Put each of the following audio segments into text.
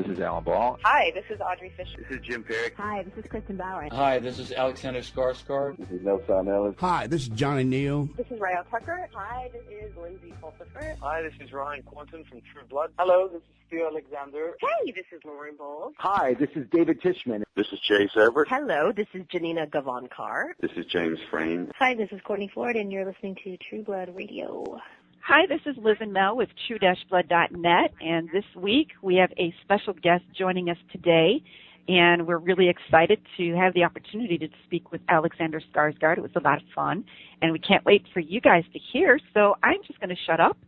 This is Alan Ball. Hi, this is Audrey Fisher. This is Jim Perry. Hi, this is Kristen Bauer. Hi, this is Alexander Skarsgard. This is Nelson Ellis. Hi, this is Johnny Neal. This is Rael Tucker. Hi, this is Lindsay Pulsifer. Hi, this is Ryan Quanton from True-Blood. Hello, this is Theo Alexander. Hey, this is Lauren Bowles. Hi, this is David Tishman. This is Chase Everett. Hello, this is Janina Gavankar. This is James Frame. Hi, this is Courtney Ford, and you're listening to True Blood Radio. Hi, this is Liz and Mel with True-Blood.net, and this week we have a special guest joining us today, and we're really excited to have the opportunity to speak with Alexander Skarsgard. It was a lot of fun, and we can't wait for you guys to hear, so I'm just going to shut up.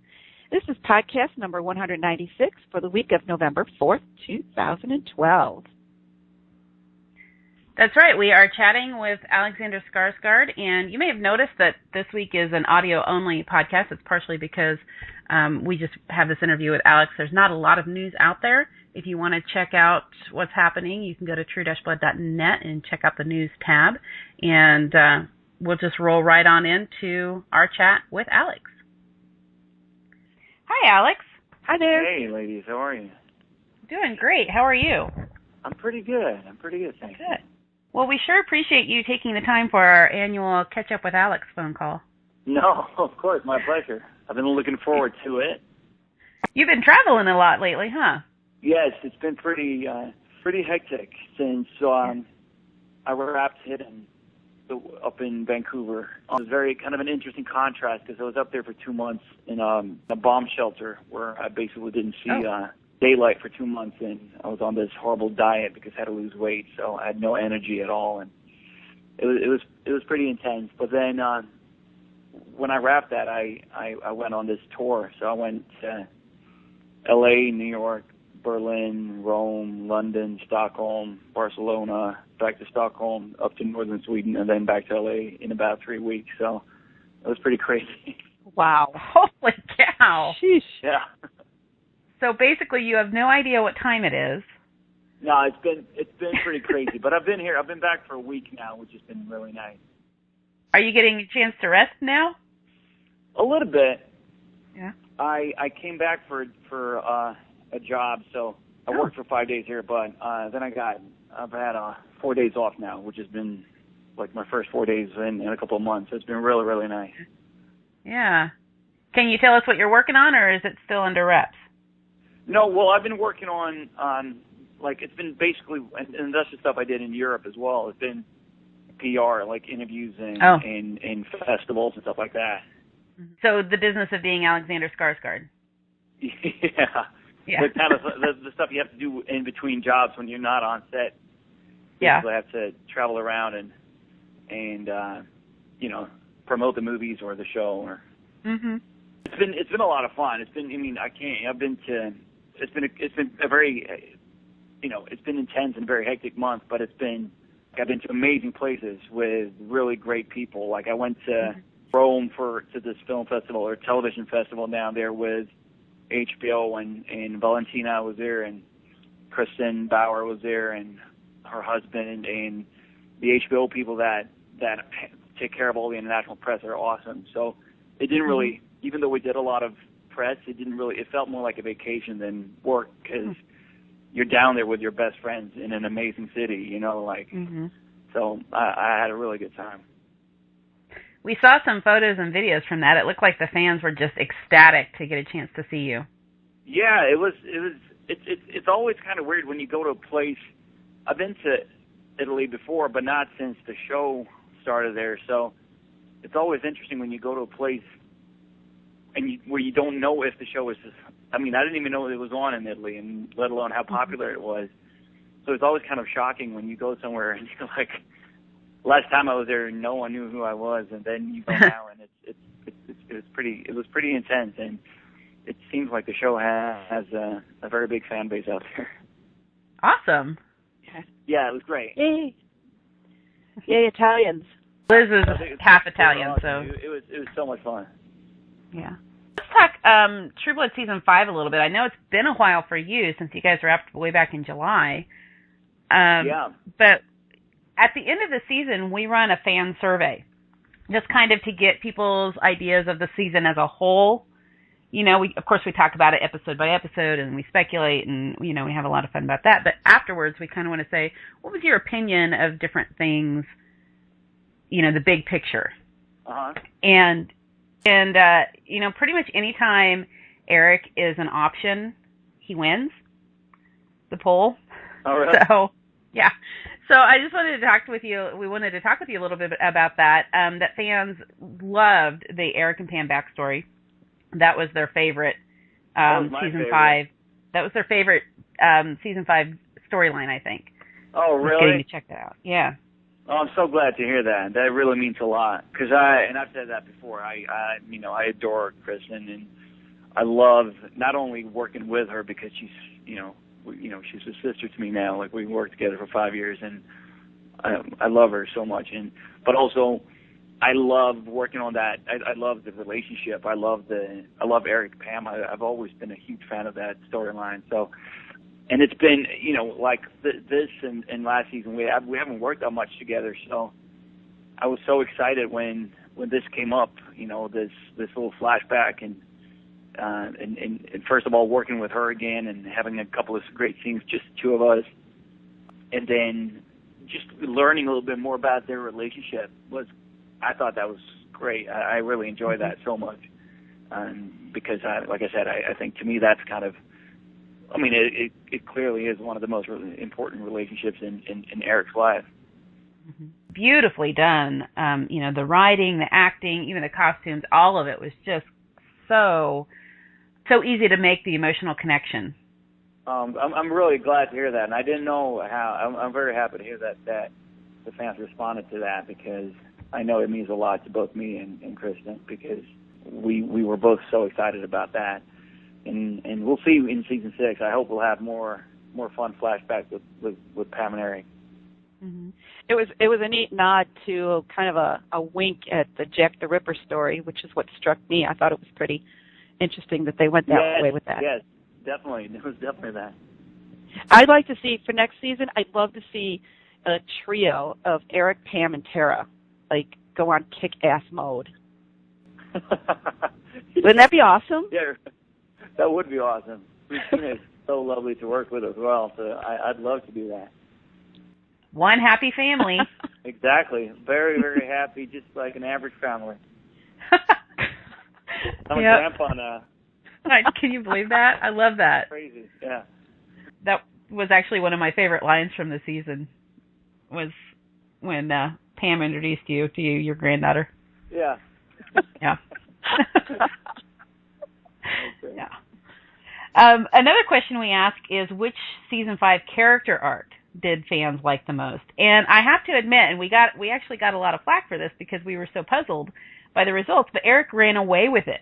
This is podcast number 196 for the week of November 4th, 2012. That's right. We are chatting with Alexander Skarsgard, and you may have noticed that this week is an audio-only podcast. It's partially because we just have this interview with Alex. There's not a lot of news out there. If you want to check out what's happening, you can go to True-Blood.net and check out the news tab, and we'll just roll right on into our chat with Alex. Hi, Alex. Hi there. Hey, ladies. How are you? Doing great. How are you? I'm pretty good. Thanks. Good. Well, we sure appreciate you taking the time for our annual Catch Up with Alex phone call. No, of course, my pleasure. I've been looking forward to it. You've been traveling a lot lately, huh? Yes, it's been pretty hectic since I wrapped it up in Vancouver. It was very kind of an interesting contrast because I was up there for 2 months in a bomb shelter where I basically didn't see daylight for 2 months, and I was on this horrible diet because I had to lose weight, so I had no energy at all, and it was pretty intense. But then when I wrapped that, I went on this tour. So I went to L.A., New York, Berlin, Rome, London, Stockholm, Barcelona, back to Stockholm, up to northern Sweden, and then back to L.A. in about 3 weeks. So it was pretty crazy. Wow. Holy cow. Sheesh. Yeah. So basically you have no idea what time it is. No, it's been pretty crazy. But I've been back for a week now, which has been really nice. Are you getting a chance to rest now? A little bit. Yeah. I came back for a job, so I worked for 5 days here, but then I've had 4 days off now, which has been like my first 4 days in a couple of months. It's been really, really nice. Yeah. Can you tell us what you're working on, or is it still under wraps? No, well, I've been working on like, it's been basically, and that's the stuff I did in Europe as well. It's been PR, like interviews and festivals and stuff like that. So the business of being Alexander Skarsgard. Yeah. Yeah. The kind of the stuff you have to do in between jobs when you're not on set. Yeah. You have to travel around and promote the movies or the show. Or It's been a lot of fun. It's been a very it's been intense and a very hectic month, but I've been to amazing places with really great people. Like I went to Rome to this film festival or television festival down there with HBO, and Valentina was there, and Kristen Bauer was there, and her husband, and the HBO people that take care of all the international press are awesome. So it didn't really, even though we did a lot of press, it felt more like a vacation than work because you're down there with your best friends in an amazing city, So I had a really good time. We saw some photos and videos from that. It looked like the fans were just ecstatic to get a chance to see you. Yeah, it's always kind of weird when you go to a place. I've been to Italy before, but not since the show started there. So it's always interesting when you go to a place and where you don't know if the show is. I didn't even know it was on in Italy, and let alone how popular it was. So it's always kind of shocking when you go somewhere and you're like, last time I was there, no one knew who I was, and then you go now, and it was pretty intense, and it seems like the show has a very big fan base out there. Awesome. Yeah, it was great. Yay! Yay, Italians. Liz is half Italian, so it was so much fun. Yeah. Let's talk True Blood Season 5 a little bit. I know it's been a while for you since you guys wrapped way back in July. Yeah. But at the end of the season, we run a fan survey, just kind of to get people's ideas of the season as a whole, of course we talk about it episode by episode and we speculate and, we have a lot of fun about that. But afterwards we kind of want to say, what was your opinion of different things, the big picture? Uh-huh. And pretty much any time Eric is an option, he wins the poll. Oh, really? So, yeah. So I just wanted to talk with you. We wanted to talk with you a little bit about that. That fans loved the Eric and Pam backstory. That was their favorite season 5. That was their favorite season 5 storyline, I think. Oh, really? Just getting to check that out. Yeah. Oh, I'm so glad to hear that. That really means a lot. Because I've said that before. I adore Kristen, and I love not only working with her because she's, she's a sister to me now. Like, we worked together for 5 years, and I love her so much. But also, I love working on that. I love the relationship. I love Eric, Pam. I've always been a huge fan of that storyline. So. And it's been, like this and last season, we haven't worked that much together. So I was so excited when this came up, this little flashback, and first of all, working with her again and having a couple of great scenes, just the two of us, and then just learning a little bit more about their relationship I thought that was great. I really enjoyed that so much, because like I said, I think to me that's kind of. I mean, it clearly is one of the most important relationships in Eric's life. Mm-hmm. Beautifully done. The writing, the acting, even the costumes, all of it was just so easy to make the emotional connection. I'm really glad to hear that, and I didn't know how. I'm very happy to hear that the fans responded to that, because I know it means a lot to both me and Kristen, because we were both so excited about that. And we'll see in season 6. I hope we'll have more fun flashbacks with Pam and Eric. Mm-hmm. It was a neat nod to kind of a wink at the Jack the Ripper story, which is what struck me. I thought it was pretty interesting that they went that way with that. Yes, definitely. It was definitely that. I'd like to see, for next season, I'd love to see a trio of Eric, Pam, and Tara, go on kick-ass mode. Wouldn't that be awesome? Yeah. That would be awesome. Christina is so lovely to work with as well, so I'd love to do that. One happy family. Exactly. Very, very happy, just like an average family. I'm a grandpa now. Can you believe that? I love that. Crazy, yeah. That was actually one of my favorite lines from the season, was when Pam introduced you to your granddaughter. Yeah. Yeah. Okay. Yeah. Another question we ask is, which season 5 character arc did fans like the most? And I have to admit, and we actually got a lot of flack for this because we were so puzzled by the results, but Eric ran away with it.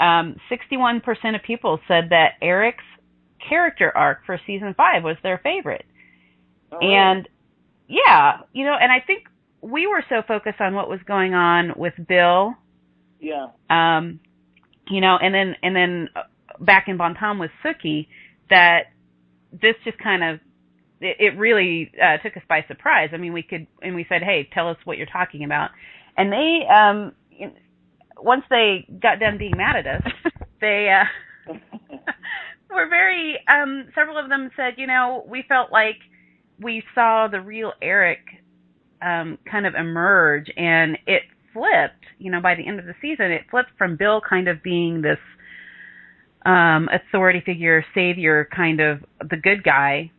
61% of people said that Eric's character arc for season 5 was their favorite. Oh, and yeah, and I think we were so focused on what was going on with Bill. Yeah. And then back in Bantam with Sookie, that this just kind of, it really took us by surprise. I mean, we said, hey, tell us what you're talking about. And they, once they got done being mad at us, they were very, several of them said, we felt like we saw the real Eric kind of emerge, and it flipped, by the end of the season, it flipped from Bill kind of being this authority figure, savior, kind of the good guy,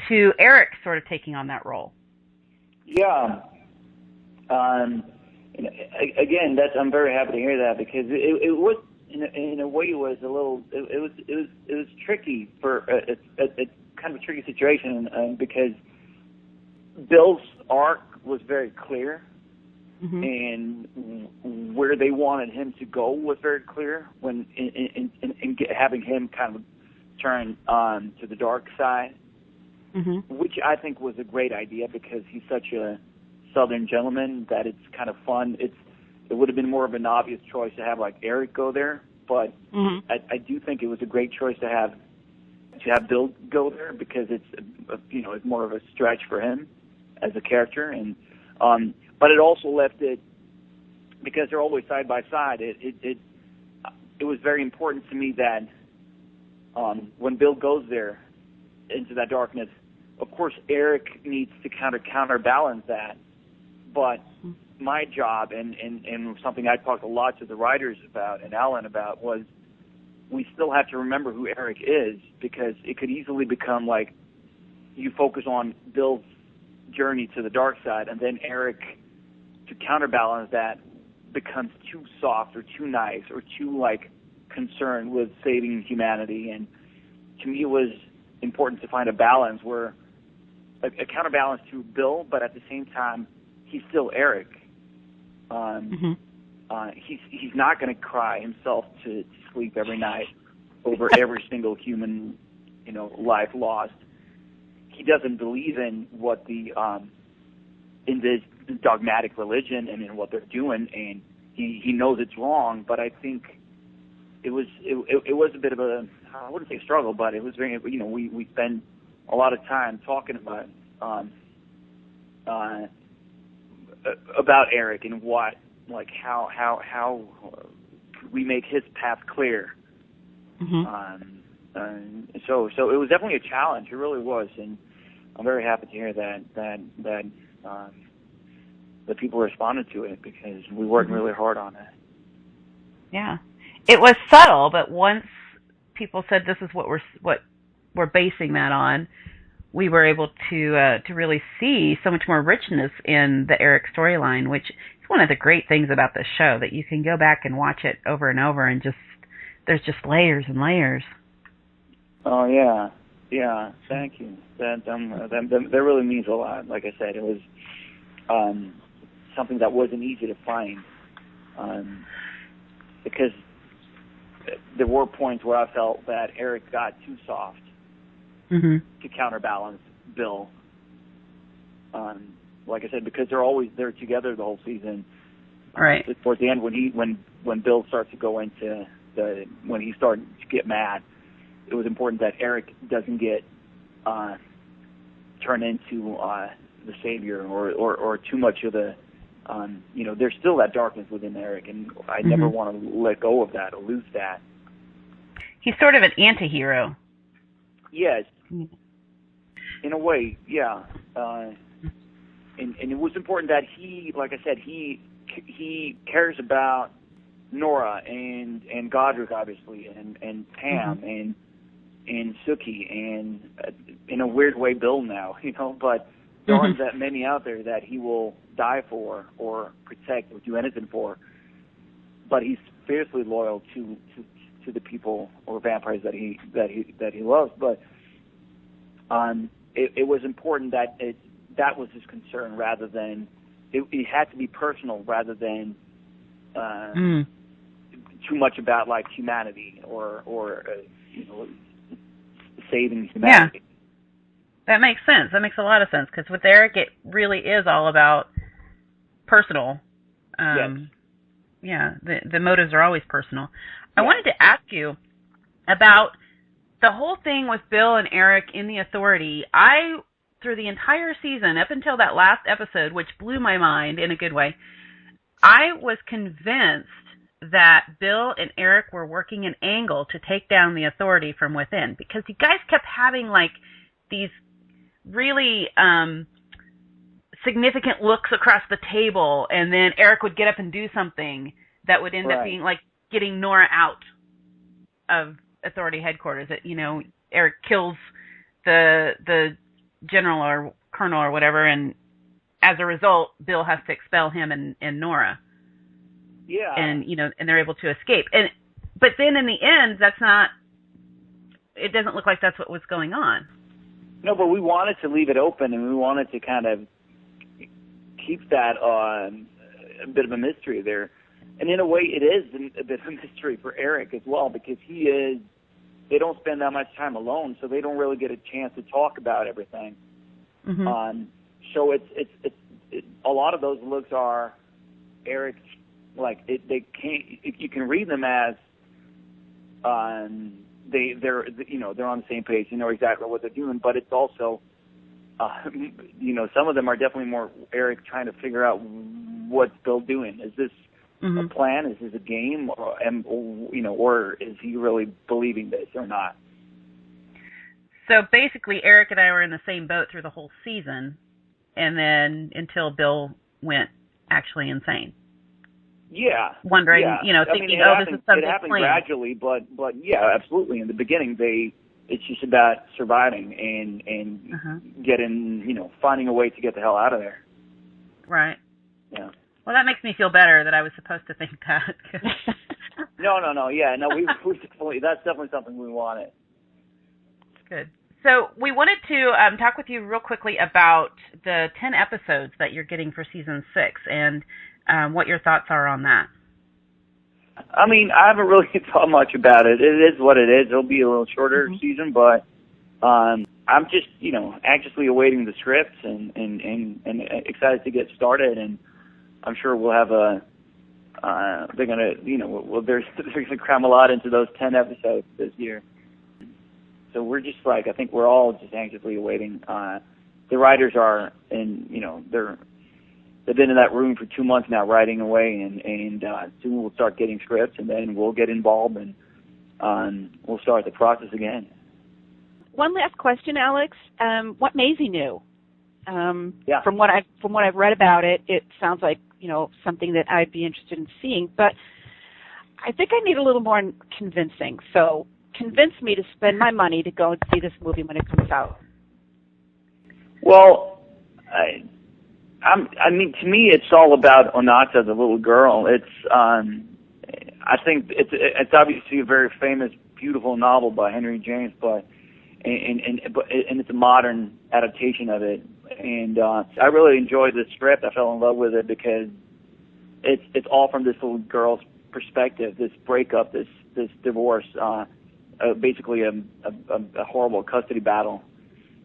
to Eric sort of taking on that role. Yeah. Again, I'm very happy to hear that, because it was in a way it was a little it was tricky for a kind of a tricky situation, because Bill's arc was very clear. Mm-hmm. And where they wanted him to go was very clear, when in having him kind of turn to the dark side, mm-hmm. which I think was a great idea, because he's such a Southern gentleman that it's kind of fun. It would have been more of an obvious choice to have Eric go there, but mm-hmm. I do think it was a great choice to have Bill go there, because it's more of a stretch for him as a character, and but it also left it, because they're always side by side, it it was very important to me that when Bill goes there into that darkness, of course Eric needs to kind of counterbalance that. But my job and something I talked a lot to the writers about and Alan about was we still have to remember who Eric is, because it could easily become like you focus on Bill's journey to the dark side, and then Eric, to counterbalance that, becomes too soft or too nice or too like concerned with saving humanity. And to me, it was important to find a balance where a counterbalance to Bill, but at the same time, he's still Eric. He's not going to cry himself to sleep every night over every single human, life lost. He doesn't believe in what in this dogmatic religion and in what they're doing, and he knows it's wrong. But I think it was a bit of a, I wouldn't say struggle, but it was very, we spend a lot of time talking about Eric and what, like how we make his path clear. So it was definitely a challenge. It really was, and I'm very happy to hear that people responded to it, because we worked really hard on it. Yeah, it was subtle, but once people said this is what we're basing that on, we were able to really see so much more richness in the Eric storyline, which is one of the great things about this show, that you can go back and watch it over and over, and there's just layers and layers. Oh yeah. Thank you. That really means a lot. Like I said, it was something that wasn't easy to find, because there were points where I felt that Eric got too soft to counterbalance Bill. Like I said, because they're together the whole season. Right. Towards the end, when Bill starts to go into when he started to get mad, it was important that Eric doesn't get turned into the savior or too much of the there's still that darkness within Eric, and I never want to let go of that or lose that. He's sort of an anti-hero. Yes, in a way, yeah. And it was important that he, like I said, he cares about Nora and Godric, obviously, and Pam and Suki, and in a weird way, Bill now, but there aren't that many out there that he will die for or protect or do anything for. But he's fiercely loyal to the people or vampires that he loves. But it was important that that was his concern, rather than it had to be personal, rather than too much about like humanity or saving humanity. Yeah. That makes sense. That makes a lot of sense, because with Eric, it really is all about personal. Yes. Yeah, the motives are always personal. I wanted to ask you about the whole thing with Bill and Eric in the Authority. Through the entire season, up until that last episode, which blew my mind in a good way, I was convinced that Bill and Eric were working an angle to take down the Authority from within, because you guys kept having like these really significant looks across the table, and then Eric would get up and do something that would end up being like getting Nora out of Authority headquarters. That Eric kills the general or colonel or whatever, and as a result, Bill has to expel him and Nora. Yeah. And and they're able to escape. But then in the end, it doesn't look like that's what was going on. No, but we wanted to leave it open, and we wanted to kind of keep that a bit of a mystery there. And in a way, it is a bit of a mystery for Eric as well, because they don't spend that much time alone, so they don't really get a chance to talk about everything. So it's a lot of those looks are Eric, like you can read them as they're on the same page, exactly what they're doing, but it's also some of them are definitely more Eric trying to figure out what's Bill doing. Is a plan? Is this a game, or is he really believing this or not? So basically, Eric and I were in the same boat through the whole season, and then until Bill went actually insane. Yeah. Wondering, yeah. thinking, this is something it happened planned. gradually, but yeah, absolutely. In the beginning, it's just about surviving and getting, finding a way to get the hell out of there. Right. Yeah. Well, that makes me feel better that I was supposed to think that. No. Yeah, no, we definitely, that's definitely something we wanted. Good. So we wanted to talk with you real quickly about the 10 episodes that you're getting for season 6 and what your thoughts are on that. I haven't really thought much about it. It is what it is. It'll be a little shorter season, but I'm just, anxiously awaiting the scripts and excited to get started. And I'm sure we'll have they're gonna cram a lot into those 10 episodes this year. So we're just I think we're all just anxiously awaiting. The writers are, and they've been in that room for 2 months now, writing away, and soon we'll start getting scripts, and then we'll get involved, and we'll start the process again. One last question, Alex. What Maisie knew? Yeah. From what I've read about it, it sounds like something that I'd be interested in seeing, but I think I need a little more convincing. So convince me to spend my money to go and see this movie when it comes out. Well, to me, it's all about Onata, the little girl. It's, I think it's obviously a very famous, beautiful novel by Henry James, but it's a modern adaptation of it. And I really enjoyed the script. I fell in love with it because it's all from this little girl's perspective, this breakup, this divorce, basically a horrible custody battle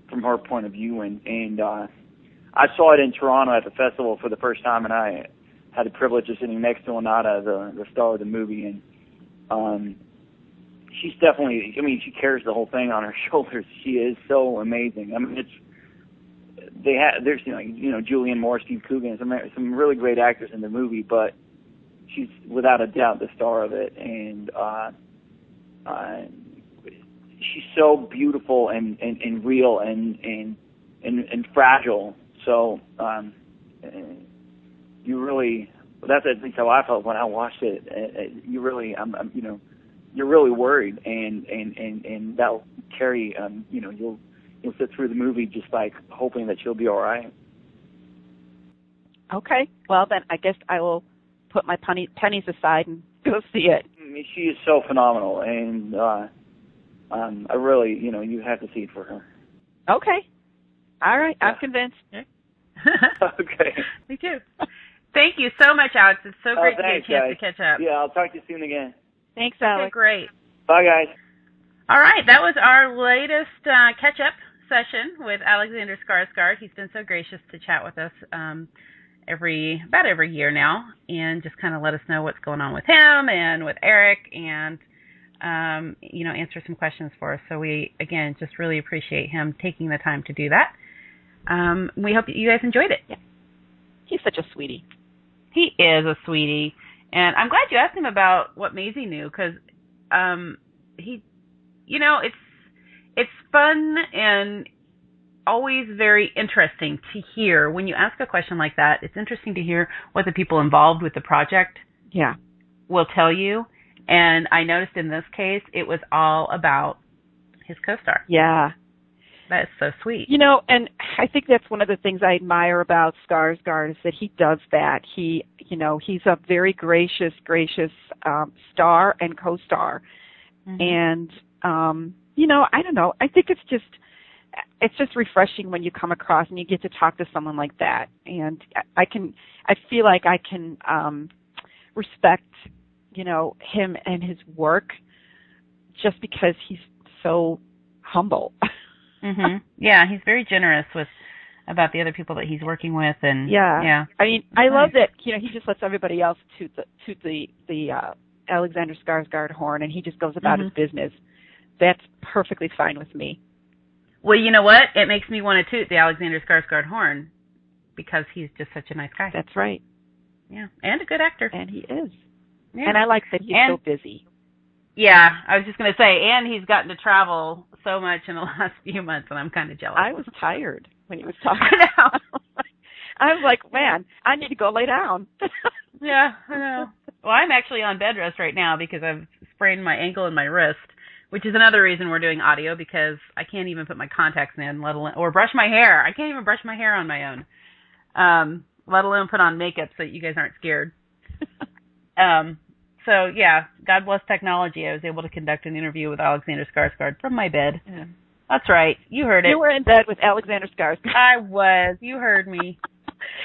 from her point of view, and I saw it in Toronto at the festival for the first time, and I had the privilege of sitting next to Onata, the star of the movie, and she's definitely, she carries the whole thing on her shoulders. She is so amazing. There's Julianne Moore, Steve Coogan, some really great actors in the movie, but she's without a doubt the star of it, and she's so beautiful and real and fragile. So you really, that's at least how I felt when I watched it. You really, you're really worried, and that'll carry. You'll sit through the movie just hoping that she'll be all right. Okay. Well, then I guess I will put my pennies aside and go see it. She is so phenomenal, and I really, you have to see it for her. Okay. All right. Yeah. I'm convinced. Okay. Me too. Thank you so much, Alex. It's so great to get a chance guys. to catch up. Yeah, I'll talk to you soon again. Thanks, Alex. Okay, great. Bye, guys. All right, that was our latest catch-up session with Alexander Skarsgard. He's been so gracious to chat with us about every year now, and just kind of let us know what's going on with him and with Eric, and answer some questions for us. So we, again, just really appreciate him taking the time to do that. We hope you guys enjoyed it. Yeah. He's such a sweetie. He is a sweetie. And I'm glad you asked him about what Maisie knew, because it's fun and always very interesting to hear. When you ask a question like that, it's interesting to hear what the people involved with the project will tell you. And I noticed in this case, it was all about his co-star. Yeah. That is so sweet. And I think that's one of the things I admire about Skarsgard is that he does that. He's a very gracious star and co-star. Mm-hmm. And, I don't know. I think it's just refreshing when you come across and you get to talk to someone like that. And I feel like I can respect, him and his work just because he's so humble. Mm-hmm. Yeah, he's very generous about the other people that he's working with, and yeah. I love that. He just lets everybody else toot the Alexander Skarsgard horn, and he just goes about his business. That's perfectly fine with me. Well, you know what? It makes me want to toot the Alexander Skarsgard horn because he's just such a nice guy. That's right. Yeah, and a good actor. And he is. Yeah. And I like that he's so busy. Yeah, I was just going to say, and he's gotten to travel so much in the last few months, and I'm kind of jealous. I was tired when he was talking. I was like, man, I need to go lay down. Yeah, I know. Well, I'm actually on bed rest right now because I've sprained my ankle and my wrist, which is another reason we're doing audio, because I can't even put my contacts in, let alone, or brush my hair. I can't even brush my hair on my own, let alone put on makeup so that you guys aren't scared. So, yeah, God bless technology. I was able to conduct an interview with Alexander Skarsgard from my bed. Yeah. That's right. You heard it. You were in bed with Alexander Skarsgard. I was. You heard me.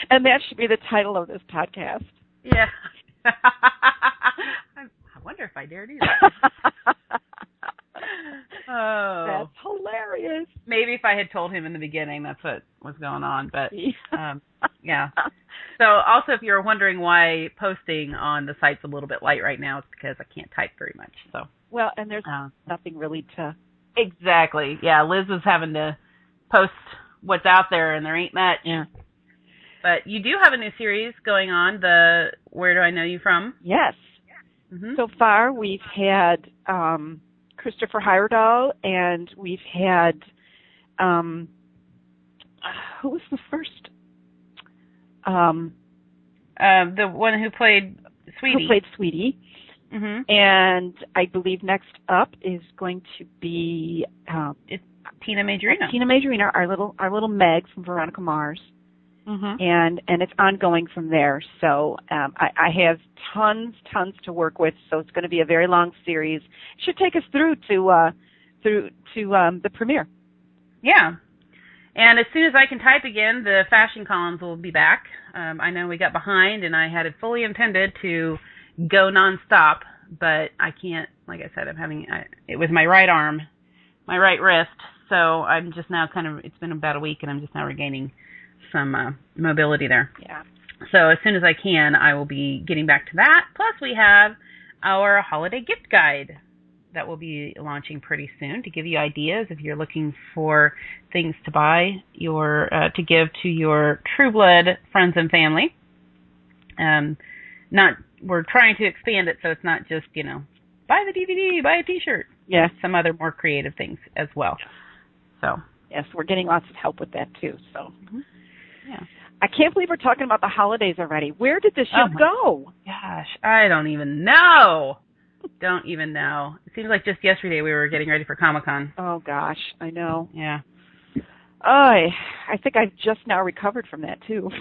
And that should be the title of this podcast. Yeah. I wonder if I dare do that. Oh. That's hilarious. Maybe if I had told him in the beginning that's what was going on, but yeah. So also, if you're wondering why posting on the site's a little bit light right now, it's because I can't type very much. So well, and there's nothing really to... Exactly. Yeah, Liz was having to post what's out there, and there ain't much. Yeah. But you do have a new series going on, the Where Do I Know You From? Yes. Mm-hmm. So far, we've had Christopher Heyerdahl, and we've had, who was the first? The one who played Sweetie. Who played Sweetie. Mm-hmm. And I believe next up is going to be it's Tina Majorino. Tina Majorino, our little Meg from Veronica Mars. Mm-hmm. And it's ongoing from there. So I have tons to work with. So it's going to be a very long series. It should take us through to the premiere. Yeah. And as soon as I can type again, the fashion columns will be back. I know we got behind, and I had it fully intended to go nonstop, but I can't. Like I said, it was my right arm, my right wrist. So I'm just now it's been about a week, and I'm just now regaining some mobility there. Yeah. So as soon as I can, I will be getting back to that. Plus, we have our holiday gift guide that will be launching pretty soon to give you ideas if you're looking for things to buy to give to your True Blood friends and family. We're trying to expand it so it's not just, buy the DVD, buy a T-shirt. Yeah. Some other more creative things as well. So. Yes, we're getting lots of help with that too. So. Mm-hmm. Yeah. I can't believe we're talking about the holidays already. Where did this ship go? Gosh, I don't even know. Don't even know. It seems like just yesterday we were getting ready for Comic-Con. Oh, gosh, I know. Yeah. I think I've just now recovered from that, too.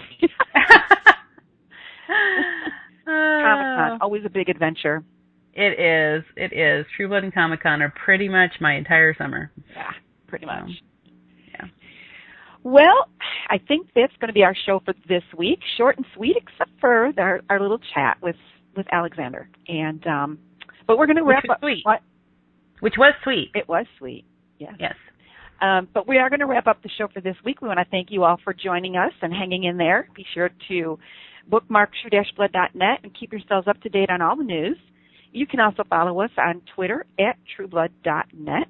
Comic-Con, always a big adventure. It is. True Blood and Comic-Con are pretty much my entire summer. Yeah, pretty much. Yeah. Well, I think that's going to be our show for this week. Short and sweet, except for our little chat with Alexander. And but we're going to wrap up. Sweet. What? Which was sweet. It was sweet. Yeah. Yes. But we are going to wrap up the show for this week. We want to thank you all for joining us and hanging in there. Be sure to bookmark True-Blood.net and keep yourselves up to date on all the news. You can also follow us on Twitter at True-Blood.net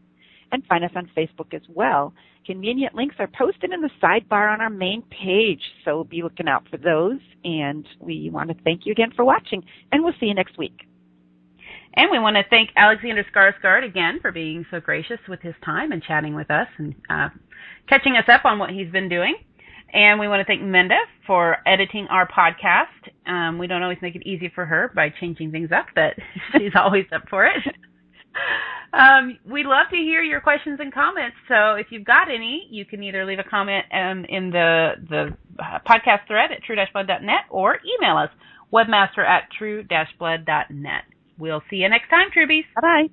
and find us on Facebook as well. Convenient links are posted in the sidebar on our main page, so be looking out for those. And we want to thank you again for watching, and we'll see you next week. And we want to thank Alexander Skarsgard again for being so gracious with his time and chatting with us and catching us up on what he's been doing. And we want to thank Menda for editing our podcast. We don't always make it easy for her by changing things up, but she's always up for it. We'd love to hear your questions and comments. So if you've got any, you can either leave a comment in the podcast thread at True-Blood.net or email us, webmaster@True-Blood.net. We'll see you next time, Trubies. Bye-bye.